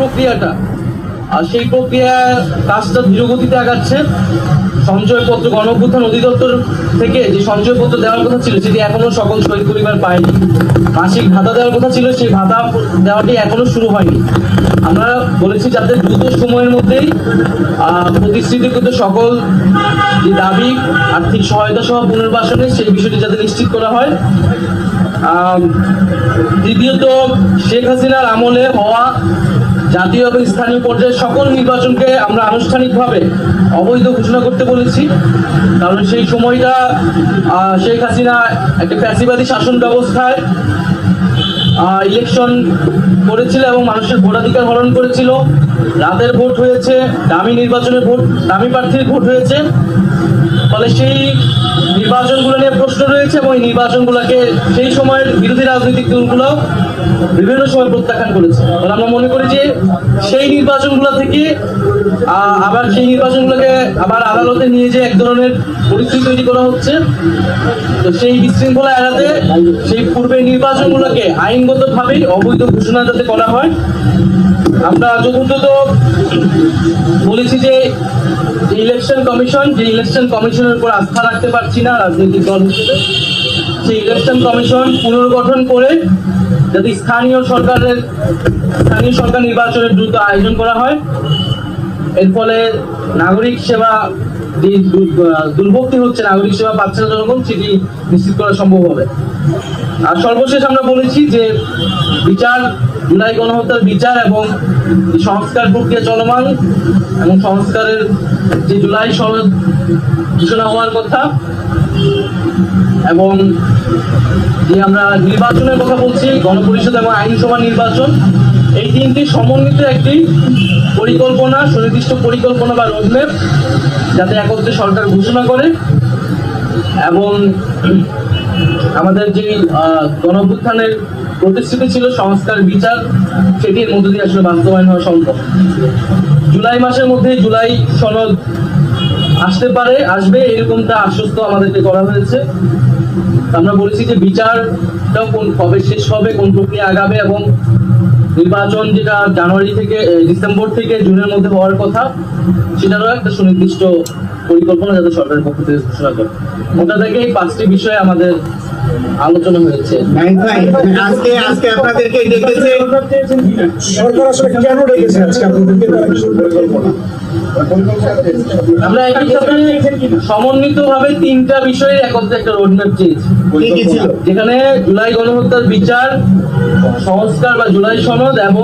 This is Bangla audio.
প্রক্রিয়াটা আর সেই প্রক্রিয়ার কাজটা ধীরগতিতে আগাচ্ছে। সঞ্চয়পত্র গণঅভ্যুত্থান অধিদপ্তর থেকে যে সঞ্চয়পত্র দেওয়ার কথা ছিল সেটি এখনো সকল শহীদ পরিবার পায়নি। মাসিক ভাতা দেওয়ার কথা ছিল, সেই ভাতা দেওয়াটি এখনো শুরু হয়নি। আমরা বলেছি যাতে দ্রুত সময়ের মধ্যেই প্রতিশ্রুতিকৃত সকল যে দাবি আর্থিক সহায়তা সহ পুনর্বাসনে সেই বিষয়টি যাতে নিশ্চিত করা হয়। দ্বিতীয়ত, শেখ হাসিনার আমলে হওয়া জাতীয় এবং স্থানীয় পর্যায়ে সকল নির্বাচনকে আমরা আনুষ্ঠানিকভাবে অবৈধ ঘোষণা করতে বলেছি। কারণ সেই সময়টা শেখ হাসিনা একটা ফ্যাসিবাদী শাসন ব্যবস্থায় ইলেকশন করেছিল এবং মানুষের ভোটাধিকার হরণ করেছিল। রাতের ভোট হয়েছে, দামি নির্বাচনের ভোট, দামি প্রার্থীর ভোট হয়েছে। ফলে সেই নির্বাচনগুলো নিয়ে প্রশ্ন রয়েছে এবং এই নির্বাচনগুলোকে সেই সময়ের বিরোধী রাজনৈতিক দলগুলো বিভিন্ন সময় প্রত্যাখ্যান করেছে। ফলে আমরা মনে করি যে সেই নির্বাচনগুলো থেকে আবার সেই নির্বাচনগুলোকে আবার আদালতে নিয়ে যে এক ধরনের পরিস্থিতি তৈরি করা হচ্ছে। তো সেই বিশৃঙ্খলা এড়াতে সেই পূর্বের নির্বাচনগুলোকে আইনগতভাবেই অবৈধ ঘোষণা যাতে করা হয়। আমরা চতুর্থত বলেছি যে ইলেকশন কমিশনের উপর আস্থা রাখতে পারছি না রাজনৈতিক দল হিসেবে। সেই ইলেকশন কমিশন পুনর্গঠন করে যাতে স্থানীয় সরকার নির্বাচনের দ্রুত আয়োজন করা হয়। এর ফলে নাগরিক সেবা যে দুর্ভোগটি হচ্ছে, নাগরিক সেবা পাচ্ছে না জনগণ, সেটি নিশ্চিত করা সম্ভব হবে। আর সর্বশেষ আমরা বলেছি যে জুলাই গণহত্যার বিচার এবং সংস্কার প্রক্রিয়া চলমান এবং সংস্কারের যে জুলাই সনদ ঘোষণা হওয়ার কথা এবং যে আমরা নির্বাচনের কথা বলছি, গণপরিষদ এবং আইনসভা নির্বাচন, এই তিনটি সমন্বিত একটি পরিকল্পনা, সুনির্দিষ্ট পরিকল্পনা বা রোডম্যাপ যাতে একত্রে সরকার ঘোষণা করে এবং আমাদের যে গণঅভ্যুত্থানের প্রতিশ্রুতি ছিল সংস্কার বিচার, সেটির মধ্য দিয়ে আসলে বাস্তবায়ন হওয়া সম্ভব। জুলাই মাসের মধ্যে জুলাই সনদ আসবে এরকমটা আশ্বস্ত আমাদেরকে করা হয়েছে। আমরা বলেছি যে বিচারটাও কবে শেষ হবে, কোন প্রক্রিয়া আগাবে এবং নির্বাচন যেটা জানুয়ারি থেকে ডিসেম্বর থেকে জুনের মধ্যে হওয়ার কথা, সেটারও একটা সুনির্দিষ্ট পরিকল্পনা যাতে সরকারের পক্ষ থেকে ঘোষণা করে। ওটা থেকে এই 5টি বিষয়ে আমাদের আলোচনা হয়েছে। আজকে আপনাদেরকে ডেকেছে সরকার, আসলে কেন ডেকেছে আজকে আপনাদেরকে? আমরা একই সাথে সমন্বিতভাবে 3টা বিষয়ে একত্রে একটা রোডম্যাপ চেয়েছি, যেখানে জুলাই গণহত্যার বিচার, সংস্কার বা জুলাই সনদ এবং